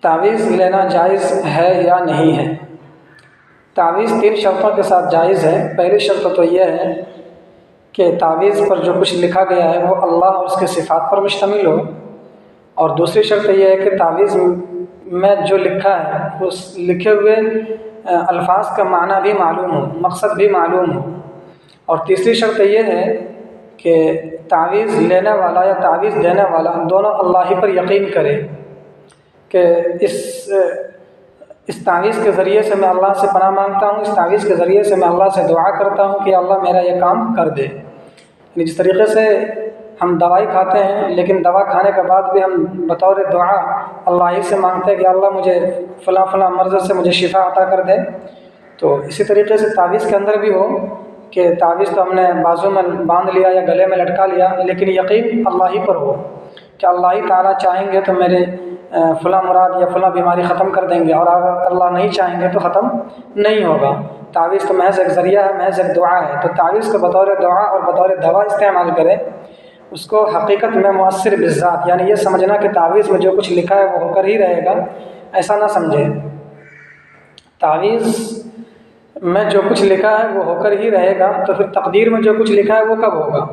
تعویذ لینا جائز ہے یا نہیں ہے؟ تعویذ 3 شرطوں کے ساتھ جائز ہے۔ پہلی شرط تو یہ ہے کہ تعویذ پر جو کچھ لکھا گیا ہے وہ اللہ اور اس کے صفات پر مشتمل ہو، اور دوسری شرط یہ ہے کہ تعویذ میں جو لکھا ہے اس لکھے ہوئے الفاظ کا معنی بھی معلوم ہو، مقصد بھی معلوم ہو، اور تیسری شرط یہ ہے کہ تعویذ لینے والا یا تعویذ دینے والا دونوں اللہ ہی پر یقین کرے کہ اس تعویذ کے ذریعے سے میں اللہ سے پناہ مانگتا ہوں، اس تعویذ کے ذریعے سے میں اللہ سے دعا کرتا ہوں کہ اللہ میرا یہ کام کر دے۔ یعنی جس طریقے سے ہم دوائی کھاتے ہیں لیکن دوا کھانے کے بعد بھی ہم بطور دعا اللہ ہی سے مانگتے ہیں کہ اللہ مجھے فلاں فلاں مرض سے مجھے شفا عطا کر دے، تو اسی طریقے سے تعویذ کے اندر بھی ہو کہ تعویذ تو ہم نے بازو میں باندھ لیا یا گلے میں لٹکا لیا، لیکن یقین اللہ ہی پر ہو کہ اللہ ہی تعالیٰ چاہیں گے تو میرے فلاں مراد یا فلاں بیماری ختم کر دیں گے، اور اگر اللہ نہیں چاہیں گے تو ختم نہیں ہوگا۔ تعویذ تو محض ایک ذریعہ ہے، محض ایک دعا ہے، تو تعویذ کو بطور دعا اور بطور دوا استعمال کرے، اس کو حقیقت میں مؤثر بالذات، یعنی یہ سمجھنا کہ تعویذ میں جو کچھ لکھا ہے وہ ہو کر ہی رہے گا، ایسا نہ سمجھے۔ تعویذ میں جو کچھ لکھا ہے وہ ہو کر ہی رہے گا، تو پھر تقدیر میں جو کچھ لکھا ہے وہ کب ہوگا؟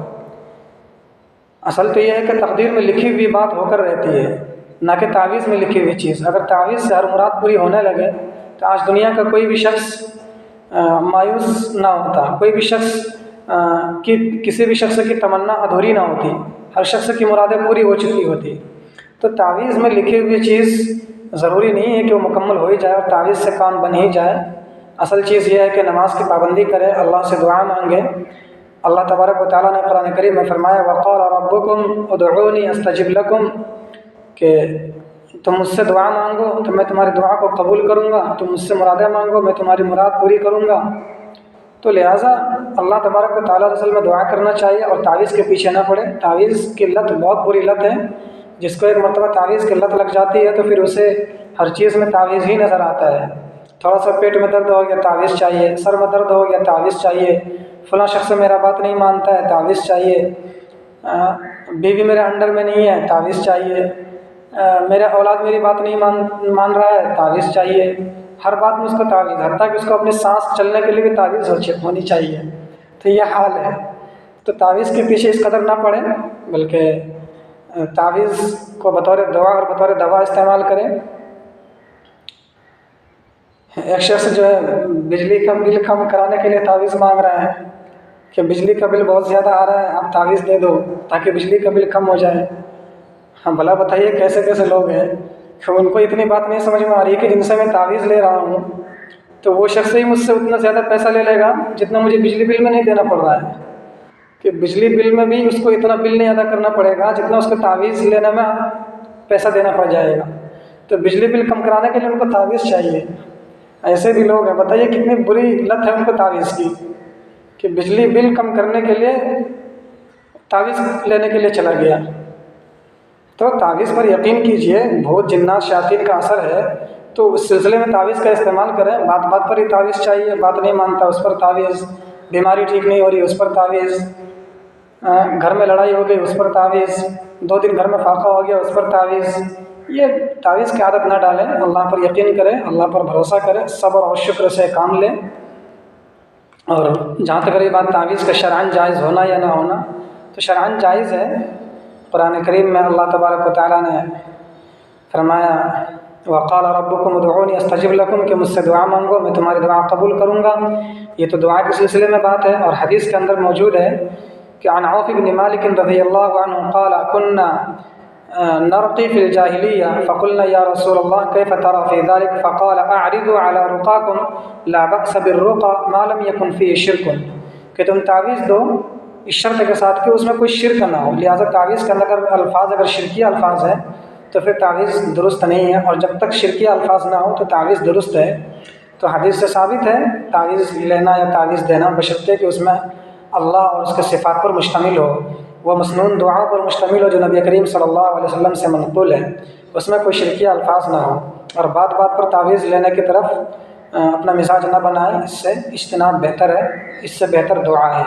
اصل تو یہ ہے کہ تقدیر میں لکھی ہوئی بات ہو کر رہتی ہے، نہ کہ تعویذ میں لکھی ہوئی چیز۔ اگر تعویذ سے ہر مراد پوری ہونے لگے تو آج دنیا کا کوئی بھی شخص مایوس نہ ہوتا، کوئی بھی شخص کی کسی بھی شخص کی تمنا ادھوری نہ ہوتی، ہر شخص کی مرادیں پوری ہو چکی ہوتی۔ تو تعویذ میں لکھی ہوئی چیز ضروری نہیں ہے کہ وہ مکمل ہو ہی جائے اور تعویذ سے کام بن ہی جائے۔ اصل چیز یہ ہے کہ نماز کی پابندی کرے، اللہ سے دعا مانگے۔ اللہ تبارک و تعالیٰ نے قرآن کریم میں فرمایا وقال ربکم ادعونی استجب لکم، کہ تم مجھ سے دعا مانگو تو میں تمہاری دعا کو قبول کروں گا، تم مجھ سے مرادیں مانگو میں تمہاری مراد پوری کروں گا۔ تو لہٰذا اللہ تبارک و تعالیٰ سے میں دعا کرنا چاہیے اور تعویذ کے پیچھے نہ پڑے۔ تعویذ کی لت بہت بری لت ہے، جس کو ایک مرتبہ تعویذ کی لت لگ جاتی ہے تو پھر اسے ہر چیز میں تعویذ ہی نظر آتا ہے۔ تھوڑا سا پیٹ میں درد ہو گیا تعویذ چاہیے، سر میں درد ہو گیا تعویذ چاہیے، فلاں شخص میرا بات نہیں مانتا ہے تعویذ چاہیے، بیوی میرے انڈر میں نہیں ہے تعویذ چاہیے، میرا اولاد میری بات نہیں مان رہا ہے تعویذ چاہیے، ہر بات میں اس کو تعویذ، حتیٰ کہ اس کو اپنی سانس چلنے کے لیے بھی تعویذ ہونی چاہیے۔ تو یہ حال ہے، تو تعویذ کے پیچھے اس قدر نہ پڑے، بلکہ تعویذ کو بطور دعا اور بطور دوا استعمال کریں۔ ایک شخص جو ہے بجلی کا بل کم کرانے کے لیے تعویذ مانگ رہا ہے کہ بجلی کا بل بہت زیادہ آ رہا ہے، آپ تعویذ دے دو تاکہ بجلی کا بل کم ہو جائے۔ ہاں بھلا بتائیے کیسے کیسے لوگ ہیں کہ ان کو اتنی بات نہیں سمجھ میں آ رہی ہے کہ جن سے میں تعویذ لے رہا ہوں تو وہ شخص ہی مجھ سے اتنا زیادہ پیسہ لے لے گا جتنا مجھے بجلی بل میں نہیں دینا پڑ رہا ہے، کہ بجلی بل میں بھی اس کو اتنا بل نہیں ادا کرنا پڑے گا جتنا اس کو تعویذ لینے میں پیسہ دینا پڑ جائے گا۔ تو بجلی بل کم کرانے کے لیے ان کو تعویذ چاہیے۔ ایسے بھی لوگ ہیں، بتائیے کتنی بری لت ہے ان کو تعویذ کی، کہ بجلی بل کم کرنے کے لیے تعویذ لینے کے لیے چلا گیا۔ تو تعویذ پر یقین کیجئے، بہت جنات شیاطین کا اثر ہے، تو اس سلسلے میں تعویذ کا استعمال کریں۔ بات بات پر ہی تعویذ چاہیے، بات نہیں مانتا اس پر تعویذ، بیماری ٹھیک نہیں ہو رہی اس پر تعویذ، گھر میں لڑائی ہو گئی اس پر تعویذ، 2 دن گھر میں فاقہ ہو گیا اس پر تعویذ۔ یہ تعویذ کی عادت نہ ڈالیں، اللہ پر یقین کریں، اللہ پر بھروسہ کریں، صبر اور شکر سے کام لیں۔ اور جہاں تک رہی بات تعویذ کا شرعاً جائز ہونا یا نہ ہونا، تو شرعاً جائز ہے۔ قرآن کریم میں اللہ تبارک و تعالیٰ نے فرمایا وقال ربکم ادعونی استجب لکم، کہ مجھ سے دعا مانگو میں تمہاری دعا قبول کروں گا۔ یہ تو دعا کے سلسلے میں بات ہے، اور حدیث کے اندر موجود ہے کہ عن عوف بن مالک رضی اللہ عنہ قال كنا نرقي في الجاهلية فقلنا يا رسول الله كيف ترى في ذلك فقال أعرضوا على رقاكم لا بأس بالرقى ما لم يكن فيه شرك، کہ تم تعویذ دو اس شرط کے ساتھ کہ اس میں کوئی شرک نہ ہو، لہٰذا تعویذ کے اندر اگر شرکی الفاظ ہیں تو پھر تعویذ درست نہیں ہے، اور جب تک شرکی الفاظ نہ ہو تو تعویذ درست ہے۔ تو حدیث سے ثابت ہے تعویذ لینا یا تعویذ دینا بشرطے کہ اس میں اللہ اور اس کے صفات پر مشتمل ہو، وہ مسنون دعا پر مشتمل ہو جو نبی کریم صلی اللہ علیہ وسلم سے منقول ہے، اس میں کوئی شرکی الفاظ نہ ہو، اور بات بات پر تعویذ لینے کی طرف اپنا مزاج نہ بنائیں، اس سے اجتناب بہتر ہے، اس سے بہتر دعا ہے۔